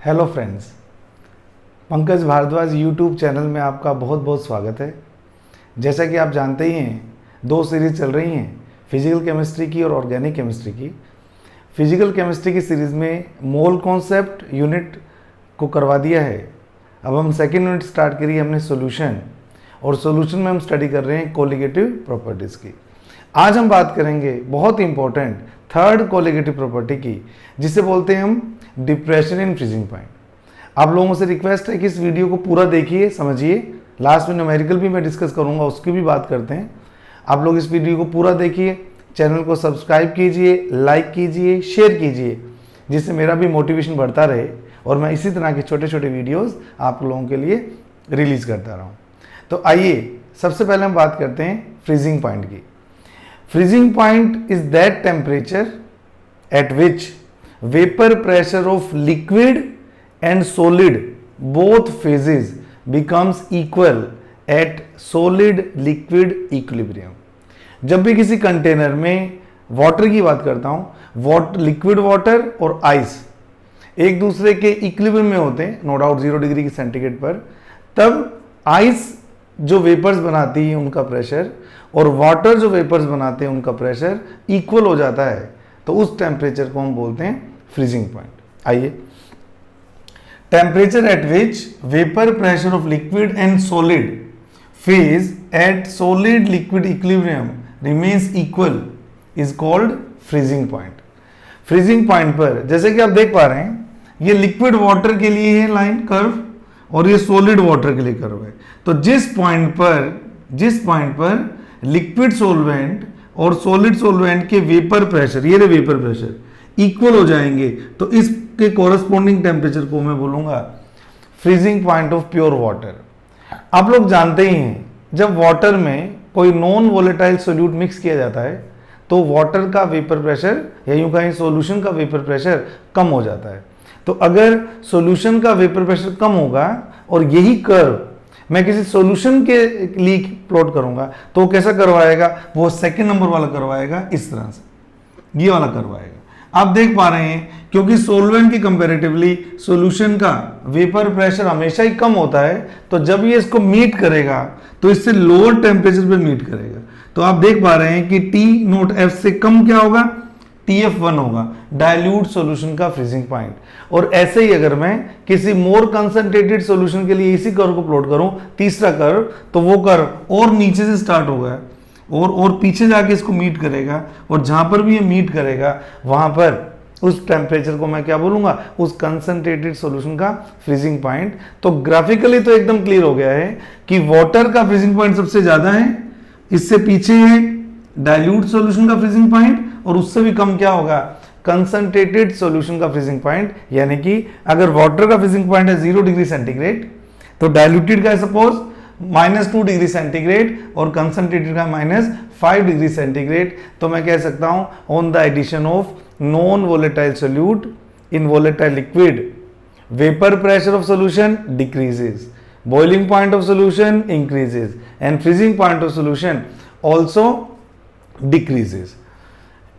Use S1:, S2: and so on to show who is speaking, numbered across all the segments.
S1: Hello friends, Pankaj Bhardwaj YouTube channel में आपका बहुत बहुत स्वागत है। जैसा कि आप जानते ही हैं, दो सीरीज़ चल रही हैं, फिजिकल केमिस्ट्री की और ऑर्गेनिक केमिस्ट्री की। फिजिकल केमिस्ट्री की सीरीज़ में मोल कॉन्सेप्ट यूनिट को करवा दिया है। अब हम सेकेंड यूनिट स्टार्ट करी हमने सॉल्यूशन, और सॉल्यूशन में हम स्टडी कर रहे हैं कोलिगेटिव प्रॉपर्टीज़ की। आज हम बात करेंगे बहुत इंपॉर्टेंट थर्ड कोलिगेटिव प्रॉपर्टी की, जिसे बोलते हैं हम डिप्रेशन इन फ्रीजिंग पॉइंट। आप लोगों से रिक्वेस्ट है कि इस वीडियो को पूरा देखिए, समझिए। लास्ट में न्यूमेरिकल भी मैं डिस्कस करूंगा, उसकी भी बात करते हैं। आप लोग इस वीडियो को पूरा देखिए, चैनल को सब्सक्राइब कीजिए, लाइक कीजिए, शेयर कीजिए, जिससे मेरा भी मोटिवेशन बढ़ता रहे और मैं इसी तरह के छोटे छोटे वीडियोज़ आप लोगों के लिए रिलीज़ करता रहूँ। तो आइए सबसे पहले हम बात करते हैं फ्रीजिंग पॉइंट की। Freezing point is that temperature at which vapour pressure of liquid and solid both phases becomes equal at solid liquid equilibrium. जब भी किसी कंटेनर में वाटर की बात करता हूं, लिक्विड वाटर और आइस एक दूसरे के इक्विलिब्रियम में होते हैं, नो डाउट 0 डिग्री सेंटीग्रेड पर, तब आइस जो वेपर्स बनाती है उनका प्रेशर और वाटर जो वेपर्स बनाते हैं उनका प्रेशर इक्वल हो जाता है। तो उस टेम्परेचर को हम बोलते हैं फ्रीजिंग पॉइंट। आइए, temperature at which vapour pressure of liquid and solid phase at solid liquid equilibrium remains equal is called freezing point. Freezing point पर जैसे कि आप देख पा रहे हैं, ये लिक्विड वाटर के लिए है लाइन कर्व और ये सॉलिड वाटर के लिए कर्व है। तो जिस पॉइंट पर लिक्विड सॉल्वेंट और सॉलिड सॉल्वेंट के वेपर प्रेशर, ये वेपर प्रेशर इक्वल हो जाएंगे, तो इसके कॉरस्पॉन्डिंग टेम्परेचर को मैं बोलूंगा freezing point of pure water. आप लोग जानते ही हैं, जब वाटर में कोई नॉन वोलेटाइल सोल्यूट मिक्स किया जाता है तो वाटर का वेपर प्रेशर या यूं कहें सॉल्यूशन का वेपर प्रेशर कम हो जाता है। तो अगर सॉल्यूशन का वेपर प्रेशर कम होगा और यही कर्व मैं किसी सॉल्यूशन के लिए प्लॉट करूंगा तो वो कैसा करवाएगा, वो सेकंड नंबर वाला करवाएगा, इस तरह से ये वाला करवाएगा। आप देख पा रहे हैं, क्योंकि सॉल्वेंट की कंपैरेटिवली सॉल्यूशन का वेपर प्रेशर हमेशा ही कम होता है, तो जब ये इसको मीट करेगा तो इससे लोअर टेम्परेचर पे मीट करेगा। तो आप देख पा रहे हैं कि T0F से कम क्या होगा, TF1 होगा, डाइल्यूट सॉल्यूशन का फ्रीजिंग पॉइंट। और ऐसे ही अगर मैं किसी मोर कंसंट्रेटेड सॉल्यूशन के लिए इसी कर्व को प्लॉट करूं, तीसरा कर्व, तो वो कर्व और नीचे से स्टार्ट होगा और पीछे जाके इसको मीट करेगा, और जहां पर भी ये मीट करेगा वहां पर उस टेम्परेचर को मैं क्या बोलूंगा, उस कंसंट्रेटेड सॉल्यूशन का फ्रीजिंग पॉइंट। तो ग्राफिकली तो एकदम क्लियर हो गया है कि वाटर का फ्रीजिंग पॉइंट सबसे ज्यादा है, इससे पीछे है डाइल्यूट सॉल्यूशन का फ्रीजिंग पॉइंट, और उससे भी कम क्या होगा, कंसंट्रेटेड सॉल्यूशन का फ्रीजिंग पॉइंट। यानी कि अगर वाटर का फ्रीजिंग पॉइंट है 0 डिग्री सेंटीग्रेड, तो डाइल्यूटेड का है सपोज -2 डिग्री सेंटीग्रेड और कंसंट्रेटेड का -5 डिग्री सेंटीग्रेड। तो मैं कह सकता हूं, on the addition of non volatile solute in volatile liquid, vapour pressure of solution decreases, boiling point of solution increases and freezing point of solution also decreases।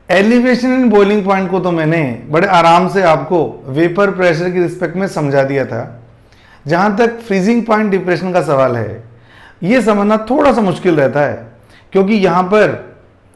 S1: Elevation in boiling point को तो मैंने बड़े आराम से आपको vapour pressure की respect में समझा दिया था। जहां तक फ्रीजिंग पॉइंट डिप्रेशन का सवाल है, यह समझना थोड़ा सा मुश्किल रहता है, क्योंकि यहां पर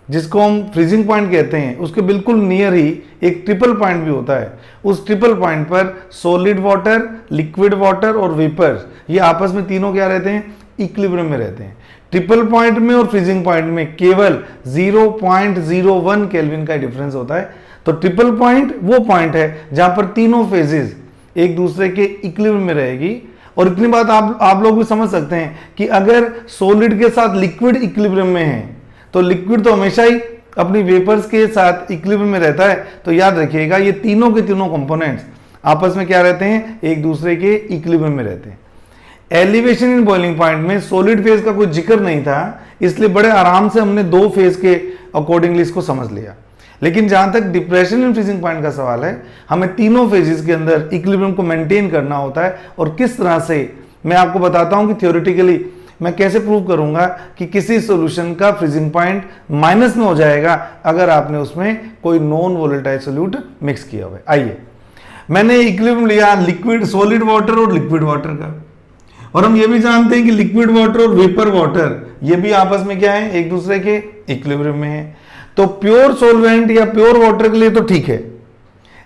S1: जिसको हम फ्रीजिंग पॉइंट कहते हैं उसके बिल्कुल नियर ही एक ट्रिपल पॉइंट भी होता है। उस ट्रिपल पॉइंट पर सॉलिड वाटर, लिक्विड वाटर और वेपर, ये आपस में तीनों क्या रहते हैं, इक्विलिब्रियम में रहते हैं। ट्रिपल पॉइंट में और फ्रीजिंग पॉइंट में केवल 0.01 केल्विन का डिफरेंस होता है। तो ट्रिपल पॉइंट वो पॉइंट है जहां पर तीनों फेजेस एक दूसरे के इक्विलिब्रियम में रहेगी। और इतनी बात आप लोग भी समझ सकते हैं कि अगर सॉलिड के साथ लिक्विड इक्विलिब्रियम में है तो लिक्विड तो हमेशा ही अपनी वेपर्स के साथ इक्विलिब्रियम में रहता है। तो याद रखिएगा, ये तीनों के तीनों कंपोनेंट्स आपस में क्या रहते हैं, एक दूसरे के इक्विलिब्रियम में रहते हैं। एलिवेशन इन बॉइलिंग पॉइंट में सॉलिड फेज का कोई जिक्र नहीं था, इसलिए बड़े आराम से हमने 2 फेज के अकॉर्डिंगली इसको समझ लिया। लेकिन जहां तक डिप्रेशन इन फ्रीजिंग पॉइंट का सवाल है, हमें तीनों फेजेस के अंदर इक्विलिब्रियम को मेंटेन करना होता है। और किस तरह से, मैं आपको बताता हूं कि थियोरेटिकली मैं कैसे प्रूव करूंगा कि किसी सॉल्यूशन का फ्रीजिंग पॉइंट माइनस में हो जाएगा अगर आपने उसमें कोई नॉन वोलेटाइल सोल्यूट मिक्स किया हुआ है। आइए, मैंने इक्विलिब्रियम लिया लिक्विड सॉलिड वाटर और लिक्विड वाटर का, और हम ये भी जानते हैं कि लिक्विड वाटर और वेपर वाटर ये भी आपस में क्या है, एक दूसरे के इक्विलिब्रियम में है। तो प्योर सॉल्वेंट या प्योर वाटर के लिए तो ठीक है,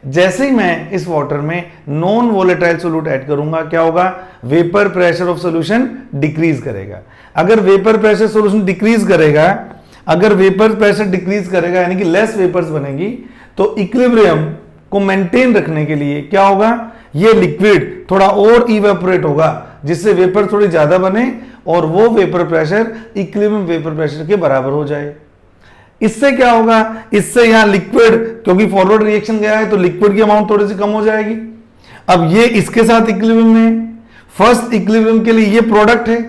S1: जैसे ही मैं इस वाटर में नॉन वोलेटाइल सोल्यूट ऐड करूंगा क्या होगा, vapour pressure of solution decrease करेगा। अगर वेपर प्रेशर सॉल्यूशन डिक्रीज करेगा, अगर वेपर प्रेशर डिक्रीज करेगा यानी कि लेस वेपर्स बनेगी, तो इक्विलिब्रियम को मेंटेन रखने के लिए क्या होगा, ये लिक्विड थोड़ा और इवेपोरेट होगा जिससे वेपर थोड़ी ज्यादा बने और वो vapour pressure equilibrium vapour pressure के बराबर हो जाए। इससे क्या होगा, इससे यहां लिक्विड, क्योंकि फॉरवर्ड रिएक्शन गया है तो लिक्विड की अमाउंट थोड़ी सी कम हो जाएगी। अब ये इसके साथ इक्विलिब्रियम में, फर्स्ट इक्विलिब्रियम के लिए ये प्रोडक्ट है,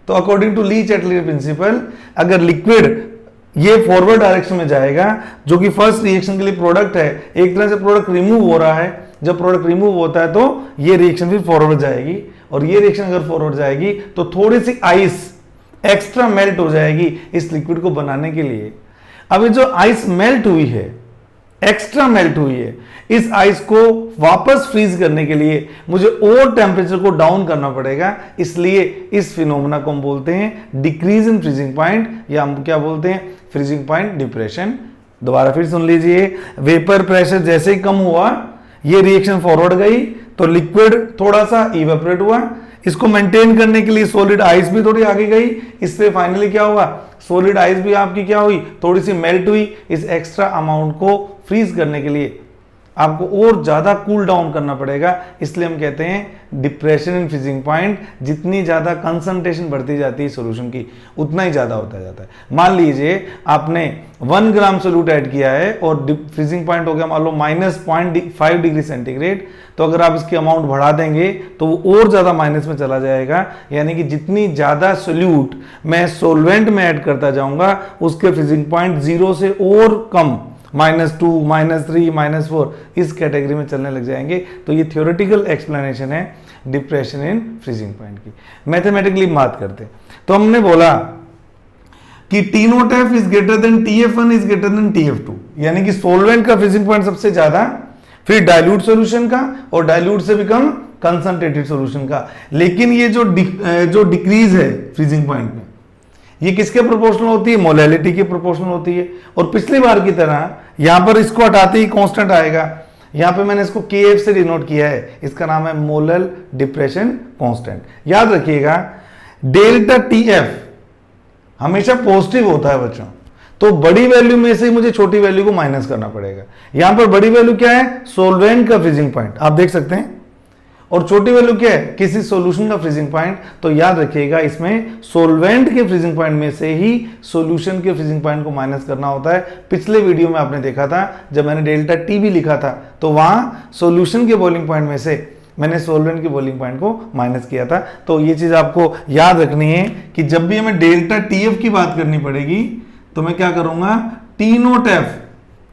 S1: तो according to Le Chatelier principle अगर लिक्विड ये फॉरवर्ड डायरेक्शन में जाएगा जो कि फर्स्ट रिएक्शन के लिए प्रोडक्ट है, एक तरह से प्रोडक्ट रिमूव हो रहा है, जब प्रोडक्ट रिमूव होता है तो ये रिएक्शन फिर फॉरवर्ड जाएगी, और ये रिएक्शन अगर फॉरवर्ड जाएगी तो थोड़ी सी आइस एक्स्ट्रा मेल्ट हो जाएगी इस लिक्विड को बनाने के लिए। अब ये जो आइस मेल्ट हुई है, एक्स्ट्रा मेल्ट हुई है, इस आइस को वापस फ्रीज करने के लिए मुझे और टेम्परेचर को डाउन करना पड़ेगा, इसलिए इस फिनोमेना को हम बोलते हैं डिक्रीज इन फ्रीजिंग पॉइंट, या हम क्या बोलते हैं, फ्रीजिंग पॉइंट डिप्रेशन। दोबारा फिर सुन लीजिए, वेपर प्रेशर जैसे ही कम हुआ, ये रिएक्शन फॉरवर्ड गई तो लिक्विड थोड़ा सा इवेपोरेट हुआ, इसको मेंटेन करने के लिए सॉलिड आइस भी थोड़ी आगे गई, इससे फाइनली क्या हुआ, सॉलिड आइस भी आपकी क्या हुई, थोड़ी सी मेल्ट हुई। इस एक्स्ट्रा अमाउंट को फ्रीज करने के लिए आपको और ज्यादा कूल डाउन करना पड़ेगा, इसलिए हम कहते हैं डिप्रेशन इन फ्रीजिंग पॉइंट। जितनी ज्यादा कंसंट्रेशन बढ़ती जाती है सॉल्यूशन की उतना ही ज्यादा होता जाता है। मान लीजिए आपने 1 ग्राम सोल्यूट ऐड किया है और फ्रीजिंग पॉइंट हो गया मान लो -0.5 डिग्री सेंटीग्रेड, तो अगर आप इसकी अमाउंट बढ़ा देंगे तो वो और ज्यादा माइनस में चला जाएगा, यानी कि जितनी ज्यादा सोल्यूट मैं सोलवेंट में ऐड करता जाऊंगा उसके फ्रीजिंग पॉइंट 0 से और कम, -2, -3, -4 इस कैटेगरी में चलने लग जाएंगे। तो ये थ्योरेटिकल एक्सप्लेनेशन है डिप्रेशन इन फ्रीजिंग पॉइंट की। मैथमेटिकली बात करते हैं तो हमने बोला कि T0F is greater than TF1 is greater than TF2, यानी कि सोलवेंट का फ्रीजिंग पॉइंट सबसे ज्यादा, फिर डाइल्यूट सॉल्यूशन का, और डाइल्यूट से भी कम कंसंट्रेटेड सॉल्यूशन का। लेकिन ये जो डिक्रीज है फ्रीजिंग पॉइंट में, ये किसके प्रोपोर्शनल होती है, मोलैलिटी के प्रोपोर्शनल होती है। और पिछली बार की तरह यहां पर इसको हटाते ही कांस्टेंट आएगा, यहां पे मैंने इसको KF से डिनोट किया है, इसका नाम है मोलर डिप्रेशन कांस्टेंट। याद रखिएगा डेल्टा TF हमेशा पॉजिटिव होता है बच्चों, तो बड़ी वैल्यू में से मुझे छोटी वैल्यू को माइनस करना पड़ेगा। यहां पर बड़ी वैल्यू क्या है, सोलवेंट का फ्रीजिंग पॉइंट आप देख सकते हैं, और छोटी वैल्यू क्या है, किसी सॉल्यूशन का फ्रीजिंग पॉइंट। तो याद रखिएगा इसमें सोलवेंट के फ्रीजिंग पॉइंट में से ही सॉल्यूशन के फ्रीजिंग पॉइंट को माइनस करना होता है। पिछले वीडियो में आपने देखा था जब मैंने डेल्टा T भी लिखा था तो वहां सॉल्यूशन के बॉइलिंग पॉइंट में से मैंने सोलवेंट के बॉइलिंग पॉइंट को माइनस किया था। तो ये चीज आपको याद रखनी है कि जब भी हमें डेल्टा TF की बात करनी पड़ेगी तो मैं क्या करूंगा, T0F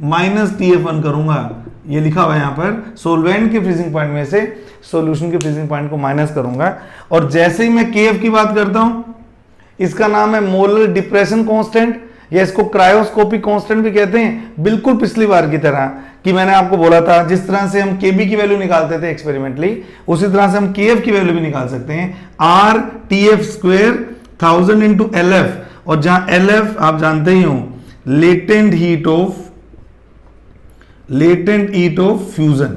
S1: माइनस TF1 करूंगा, ये लिखा हुआ है यहां पर, सोलवेंट के फ्रीजिंग पॉइंट में से सॉल्यूशन के फ्रीजिंग पॉइंट को माइनस करूंगा। और जैसे ही मैं KF की बात करता हूं, इसका नाम है मोलर डिप्रेशन कांस्टेंट, या इसको क्रायोस्कोपिक कांस्टेंट भी कहते हैं। बिल्कुल पिछली बार की तरह कि मैंने आपको बोला था जिस तरह से हम KB की वैल्यू निकालते थे एक्सपेरिमेंटली, उसी तरह से हम KF की वैल्यू भी निकाल सकते हैं। RTF² 1000 इंटू LF, और जहां LF आप जानते ही हो लेटेंट हीट ऑफ फ्यूजन,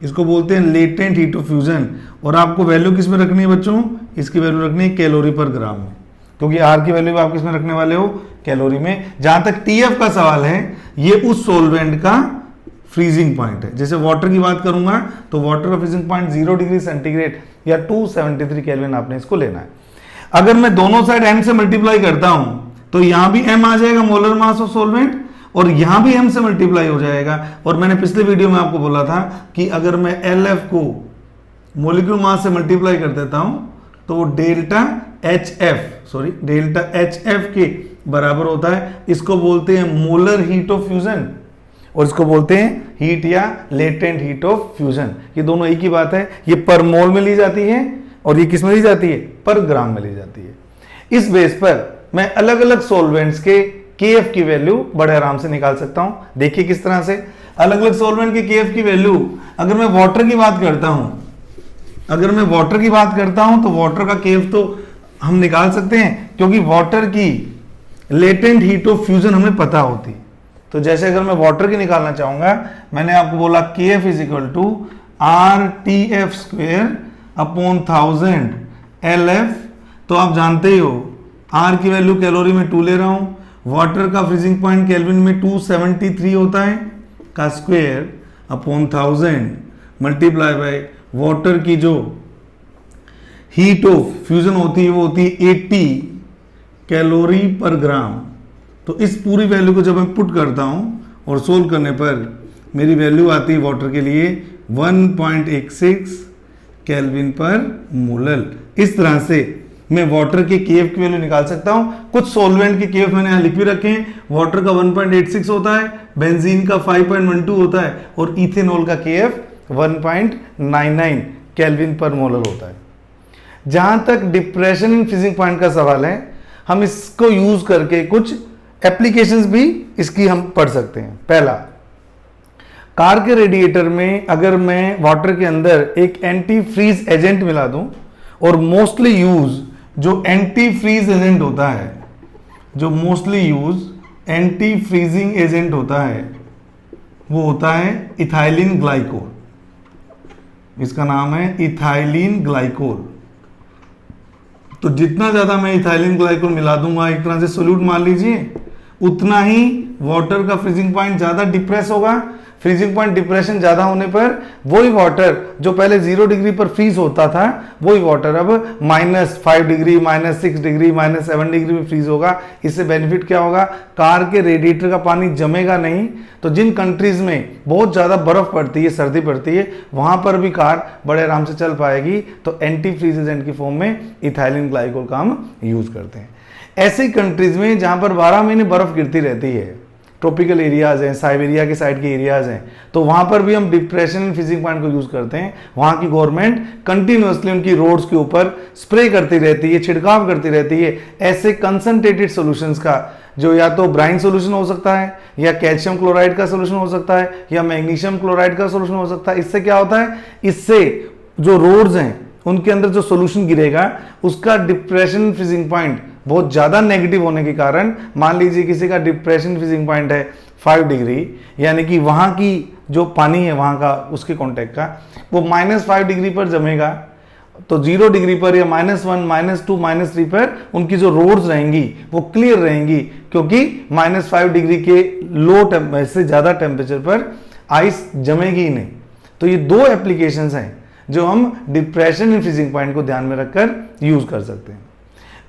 S1: इसको बोलते हैं लेटेंट हीट ऑफ फ्यूजन। और आपको वैल्यू किस में रखनी है बच्चों, इसकी वैल्यू रखनी है कैलोरी पर ग्राम में, क्योंकि R की वैल्यू आप किस में रखने वाले हो, कैलोरी में। जहां तक TF का सवाल है, ये उस सोलवेंट का फ्रीजिंग पॉइंट है। जैसे वाटर की बात करूंगा तो वाटर का फ्रीजिंग पॉइंट 0 डिग्री सेंटीग्रेड या 273 केल्विन आपने इसको लेना है। अगर मैं दोनों साइड M से मल्टीप्लाई करता हूं तो यहां भी M आ जाएगा, मोलर मास ऑफ सोलवेंट, और यहां भी M से मल्टीप्लाई हो जाएगा। और मैंने पिछले वीडियो में आपको बोला था कि अगर मैं LF को मोलिक्यूल मास से मल्टीप्लाई कर देता हूं तो वो डेल्टा HF के बराबर होता है। इसको बोलते हैं मोलर हीट ऑफ फ्यूजन, और इसको बोलते हैं हीट या लेटेंट हीट ऑफ फ्यूजन। ये दोनों एक ही बात है, ये पर मोल में ली जाती है और ये किस में ली जाती है, पर ग्राम में ली जाती है। इस बेस पर मैं अलग अलग सॉल्वेंट्स के KF की वैल्यू बड़े आराम से निकाल सकता हूं। देखिए किस तरह से अलग अलग सॉल्वेंट के KF की वैल्यू, अगर मैं वाटर की बात करता हूं, तो वाटर का KF तो हम निकाल सकते हैं, क्योंकि वाटर की लेटेंट हीट ऑफ फ्यूजन हमें पता होती। तो जैसे अगर मैं वाटर की निकालना चाहूंगा, मैंने आपको बोला KF is equal to RTF square upon 1000 LF। तो आप जानते ही हो R की वैल्यू कैलोरी में 2 ले रहा हूं, वाटर का फ्रीजिंग पॉइंट केल्विन में 273 होता है का square upon 1000 multiply by water की जो हीट ऑफ फ्यूजन होती है वो होती है 80 कैलोरी पर ग्राम। तो इस पूरी वैल्यू को जब मैं पुट करता हूं और सोल्व करने पर मेरी वैल्यू आती है वाटर के लिए 1.86 केल्विन पर मोलल। इस तरह से मैं वाटर के KF की वैल्यू निकाल सकता हूं। कुछ सॉल्वेंट के KF मैंने यहां लिख भी रखे हैं। वाटर का 1.86 होता है, बेंजीन का 5.12 होता है और इथेनॉल का KF 1.99 केल्विन पर मोलर होता है। जहां तक डिप्रेशन इन फ्रीजिंग पॉइंट का सवाल है, हम इसको यूज करके कुछ एप्लीकेशंस भी इसकी हम पढ़ सकते हैं। पहला, कार के रेडिएटर में अगर मैं वाटर के अंदर एक एंटी फ्रीज एजेंट मिला दूं, और मोस्टली यूज जो एंटी फ्रीज एजेंट होता है, एंटी फ्रीजिंग एजेंट होता है, वो होता है इथाइलिन ग्लाइकोल। इसका नाम है इथाइलिन ग्लाइकोल। तो जितना ज्यादा मैं इथाइलिन ग्लाइकोल मिला दूंगा, एक तरह से सोल्यूट मान लीजिए, उतना ही वाटर का फ्रीजिंग पॉइंट ज्यादा डिप्रेस होगा। फ्रीजिंग पॉइंट डिप्रेशन ज्यादा होने पर वही वाटर जो पहले 0 डिग्री पर फ्रीज होता था, वही वाटर अब -5 डिग्री, -6 डिग्री, -7 डिग्री में फ्रीज होगा। इससे बेनिफिट क्या होगा? कार के रेडिएटर का पानी जमेगा नहीं। तो जिन कंट्रीज में बहुत ज्यादा बर्फ पड़ती है, सर्दी पड़ती है, वहां पर भी कार बड़े आराम से चल पाएगी। तो एंटी फ्रीज एजेंट की फॉर्म में इथाइलिन ग्लाइकोल का हम यूज करते हैं। ऐसी कंट्रीज में जहां पर 12 महीने बर्फ गिरती रहती है, ट्रॉपिकल एरियाज हैं, साइबेरिया के साइड के एरियाज हैं, तो वहां पर भी हम डिप्रेशन फ्रीजिंग पॉइंट को यूज करते हैं। वहां की गवर्नमेंट कंटिन्यूअसली उनकी रोड्स के ऊपर स्प्रे करती रहती है, छिड़काव करती रहती है ऐसे कंसंट्रेटेड सॉल्यूशंस का, जो या तो ब्राइन सॉल्यूशन हो सकता है, या कैल्शियम क्लोराइड का सॉल्यूशन हो सकता है, या मैग्नीशियम क्लोराइड का सॉल्यूशन हो सकता है। इससे क्या होता है? इससे जो रोड्स हैं उनके अंदर जो सॉल्यूशन गिरेगा, उसका डिप्रेशन फ्रीजिंग पॉइंट बहुत ज्यादा नेगेटिव होने के कारण, मान लीजिए किसी का डिप्रेशन फ्रीजिंग पॉइंट है 5 डिग्री, यानी कि वहां की जो पानी है वहां का, उसके कॉन्टेक्ट का, वो -5 डिग्री पर जमेगा। तो 0 डिग्री पर या -1, -2, -3 पर उनकी जो रोड्स रहेंगी वो क्लियर रहेंगी, क्योंकि -5 डिग्री के लो से ज्यादा टेम्परेचर पर आइस जमेगी ही नहीं। तो ये 2 एप्लीकेशंस हैं जो हम डिप्रेशन इन फ्रीजिंग पॉइंट को ध्यान में रखकर यूज कर सकते हैं।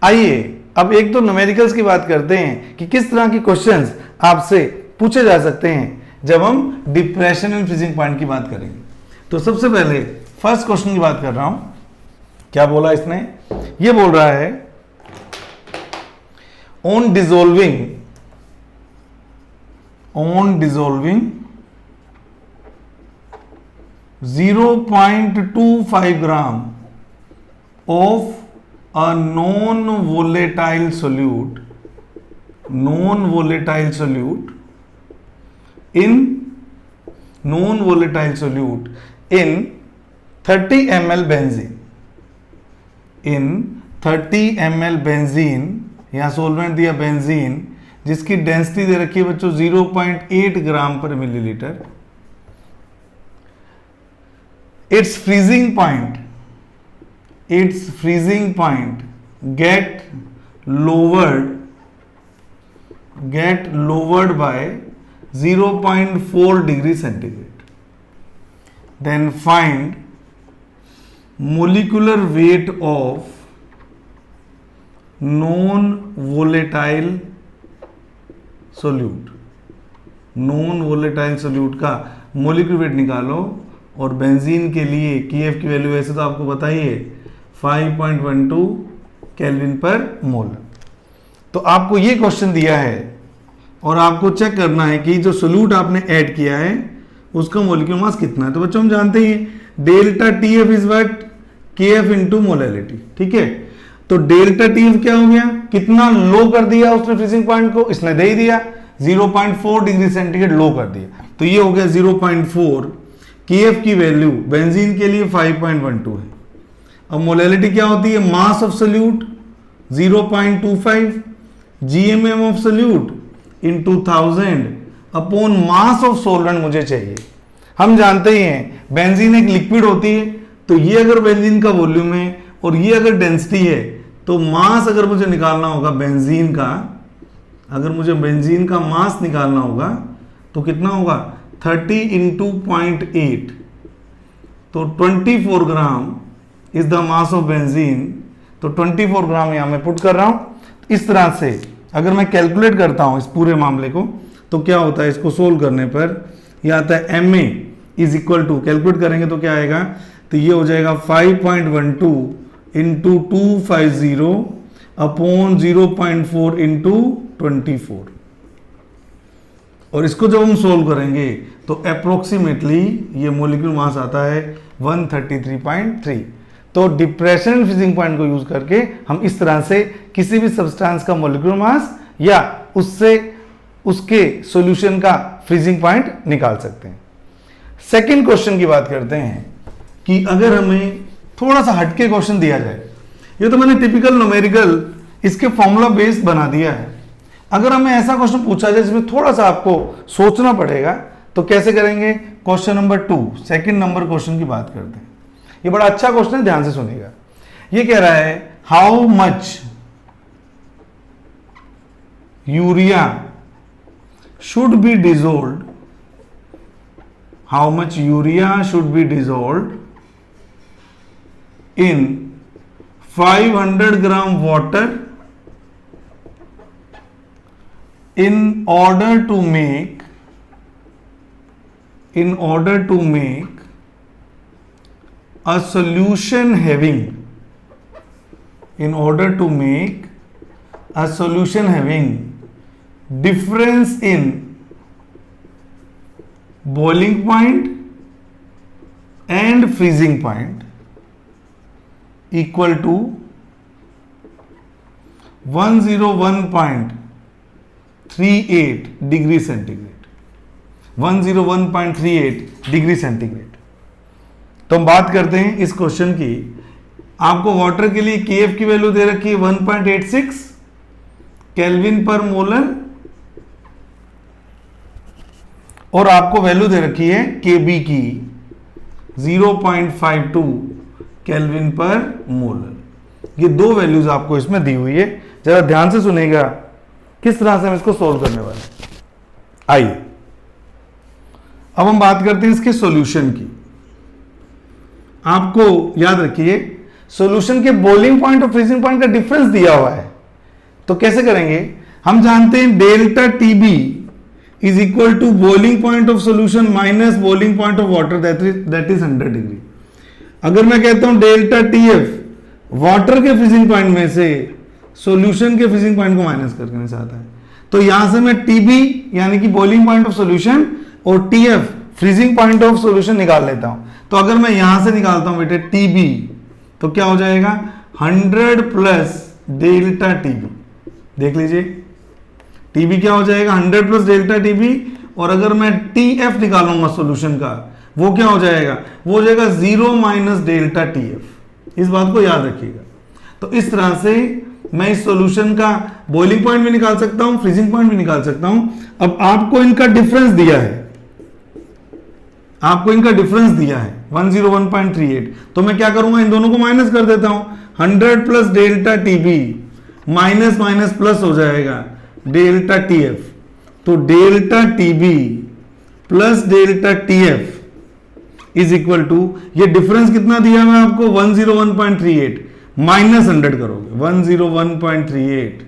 S1: आइए अब एक तो न्यूमेरिकल्स की बात करते हैं कि किस तरह के क्वेश्चंस आपसे पूछे जा सकते हैं जब हम डिप्रेशन इन फ्रीजिंग पॉइंट की बात करेंगे। तो सबसे पहले फर्स्ट क्वेश्चन की बात कर रहा हूं। क्या बोला इसने? ये बोल रहा है on dissolving 0.25 gram of a non-volatile solute in 30 ml benzene, यहां सोलवेंट दिया बेंजीन, जिसकी डेंसिटी दे रखी है बच्चों 0.8 ग्राम पर millilitre. its freezing point get lowered by 0.4 degree centigrade. Then find molecular weight of non-volatile solute का मोलिकुलर वेट निकालो। और बेंजीन के लिए KF की वैल्यू ऐसे तो आपको बताइए 5.12 केल्विन पर मोल। तो आपको ये क्वेश्चन दिया है और आपको चेक करना है कि जो सोल्यूट आपने ऐड किया है उसका मोलिक्यूलर मास कितना है। तो बच्चों हम जानते हैं delta TF is what? KF into molality. ठीक है, तो डेल्टा TF क्या हो गया? कितना लो कर दिया उसने फ्रीजिंग पॉइंट को, इसने दे ही दिया 0.4 डिग्री सेंटीग्रेड लो कर दिया। तो ये हो गया 0.4। KF की वैल्यू बेंजीन के लिए 5.12 है। अब मोलैलिटी क्या होती है, mass of solute 0.25, GMM of solute into 1000 upon mass of सोल्वेंट मुझे चाहिए। हम जानते ही हैं बेंजीन एक लिक्विड होती है, तो ये अगर बेंजीन का वॉल्यूम है और ये अगर डेंसिटी है, तो मास अगर मुझे निकालना होगा बेंजीन का, अगर मुझे बेंजीन का मास निकालना होगा तो कितना होगा 30 इंटू 0.8, तो 24 gram is the mass of benzene. तो 24 ग्राम यहां मैं पुट कर रहा हूं। इस तरह से अगर मैं कैलकुलेट करता हूं इस पूरे मामले को, तो क्या होता है, इसको सोल्व करने पर यह आता है MA is equal to, calculate करेंगे तो क्या आएगा, तो ये हो जाएगा 5.12 इंटू 250 अपॉन 0.4 इंटू 24। और इसको जब हम सोल्व करेंगे तो अप्रोक्सीमेटली ये मोलिक्यूल मास आता है 133.3। तो डिप्रेशन फ्रीजिंग पॉइंट को यूज करके हम इस तरह से किसी भी सब्सटेंस का मोलिक्यूलर मास या उससे उसके सॉल्यूशन का फ्रीजिंग पॉइंट निकाल सकते हैं। सेकंड क्वेश्चन की बात करते हैं कि अगर हमें थोड़ा सा हटके क्वेश्चन दिया जाए, ये तो मैंने टिपिकल न्यूमेरिकल इसके फॉर्मूला बेस्ड बना दिया है। अगर हमें ऐसा क्वेश्चन पूछा जाए जिसमें थोड़ा सा आपको सोचना पड़ेगा, तो कैसे करेंगे, question number 2 second number question की बात करते हैं। ये बड़ा अच्छा क्वेश्चन है, ध्यान से सुनिएगा। ये कह रहा है how much urea should be dissolved, how much urea should be dissolved in 500 gram water in order to make a solution having difference in boiling point and freezing point equal to 101.38 degree centigrade, 101.38 degree centigrade. तो हम बात करते हैं इस question की। आपको water के लिए KF की वैल्यू दे रखी है 1.86 केल्विन पर मोलर, और आपको वैल्यू दे रखी है KB की 0.52 केल्विन पर मोलर। ये दो वैल्यूज आपको इसमें दी हुई है। जरा ध्यान से सुनेगा किस तरह से हम इसको सोल्व करने वाले हैं। आइए अब हम बात करते हैं इसके सॉल्यूशन की। आपको याद रखिए सॉल्यूशन के बॉइलिंग पॉइंट और फ्रीजिंग पॉइंट का डिफरेंस दिया हुआ है, तो कैसे करेंगे, हम जानते हैं delta TB is equal to boiling point of solution minus boiling point of water, that is 100 degree. अगर मैं कहता हूं डेल्टा TF वाटर के फ्रीजिंग पॉइंट में से सॉल्यूशन के फ्रीजिंग पॉइंट को माइनस करके चाहता है, तो यहां से मैं TB यानी कि बॉइलिंग पॉइंट ऑफ सॉल्यूशन और TF freezing point of solution निकाल लेता हूं। तो अगर मैं यहां से निकालता हूं बेटे TB, तो क्या हो जाएगा 100 प्लस डेल्टा TB। देख लीजिए TB क्या हो जाएगा 100 प्लस डेल्टा TB, और अगर मैं TF निकालूंगा सॉल्यूशन का, वो क्या हो जाएगा, वो हो जाएगा 0 माइनस डेल्टा TF। इस बात को याद रखिएगा। तो इस तरह से मैं इस सॉल्यूशन का बॉइलिंग पॉइंट भी निकाल सकता हूं, फ्रीजिंग पॉइंट भी निकाल सकता हूं। अब आपको इनका डिफरेंस दिया है, 101.38, तो मैं क्या करूंगा, इन दोनों को माइनस कर देता हूं। 100 plus delta TB minus minus plus हो जाएगा डेल्टा TF, तो delta TB plus delta TF is equal to, ये डिफरेंस कितना दिया मैं आपको 101.38 माइनस 100 करोगे, 101.38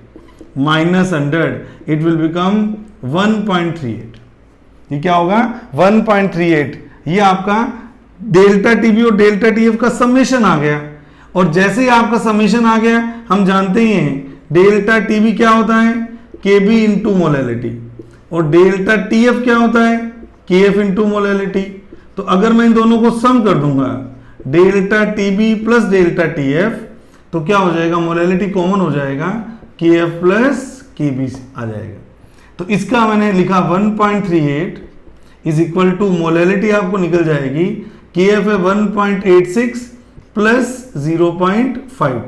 S1: माइनस 100 इट विल बिकम 1.38। ये क्या होगा 1.38। ये आपका डेल्टा TB और डेल्टा TF का समेशन आ गया, और जैसे ही आपका समेशन आ गया, हम जानते ही हैं डेल्टा TB क्या होता है KB इंटू मोलैलिटी, और डेल्टा TF क्या होता है KF इंटू मोलैलिटी। तो अगर मैं इन दोनों को सम कर दूंगा delta TB plus delta TF, तो क्या हो जाएगा, मोलैलिटी कॉमन हो जाएगा, के एफ प्लस के बी आ जाएगा। तो इसका मैंने लिखा 1.38 इज इक्वल टू मोलैलिटी आपको निकल जाएगी, के एफ है 1.86 प्लस 0.52।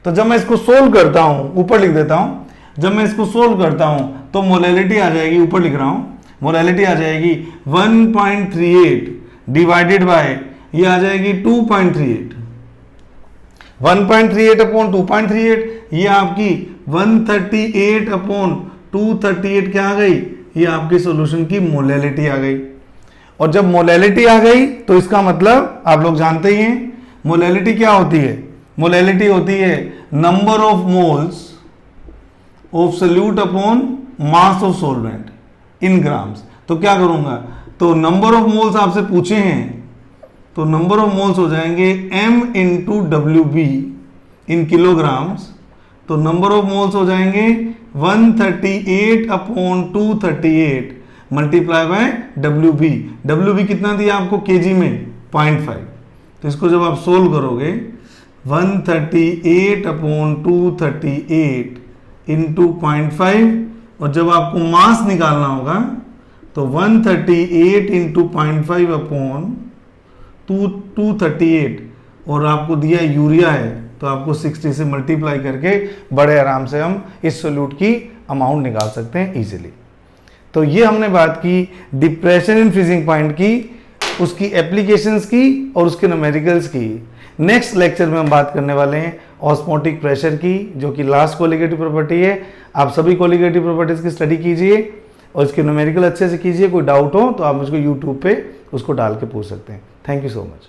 S1: तो जब मैं इसको सोल्व करता हूं, ऊपर लिख देता हूं, जब मैं इसको सोल्व करता हूं तो मोलैलिटी आ जाएगी, ऊपर लिख रहा हूं, मोलैलिटी आ जाएगी 1.38 डिवाइडेड बाय ये आ जाएगी 2.38, 1.38 अपॉन 2.38, ये आपकी 138 अपॉन 238 क्या आ गई, ये आपके सॉल्यूशन की मोलैलिटी आ गई। और जब मोलैलिटी आ गई तो इसका मतलब आप लोग जानते ही हैं, मोलैलिटी क्या होती है, मोलैलिटी होती है number of moles of solute upon mass of solvent in grams. तो क्या करूंगा, तो नंबर ऑफ मोल्स आपसे पूछे हैं, तो नंबर ऑफ मोल्स हो जाएंगे m into W B in kilograms. तो नंबर ऑफ मोल्स हो जाएंगे 138 upon 238 multiply by W B कितना दिया आपको केजी में 0.5। तो इसको जब आप सोल्व करोगे 138 अपॉन 238 इंटू 0.5, और जब आपको मास निकालना होगा तो 138 इंटू 0.5 अपॉन 238, और आपको दिया यूरिया है तो आपको 60 से मल्टीप्लाई करके बड़े आराम से हम इस सोल्यूट की अमाउंट निकाल सकते हैं इजीली। तो ये हमने बात की डिप्रेशन इन फ्रीजिंग पॉइंट की, उसकी एप्लीकेशंस की और उसके न्यूमेरिकल्स की। नेक्स्ट लेक्चर में हम बात करने वाले हैं ऑस्मोटिक प्रेशर की, जो कि लास्ट कोलिगेटिव प्रॉपर्टी है। आप सभी कोलिगेटिव प्रॉपर्टीज की स्टडी कीजिए और इसके न्यूमेरिकल अच्छे से कीजिए। कोई डाउट हो तो आप मुझको यूट्यूब पे उसको डाल के पूछ सकते हैं। Thank you so much.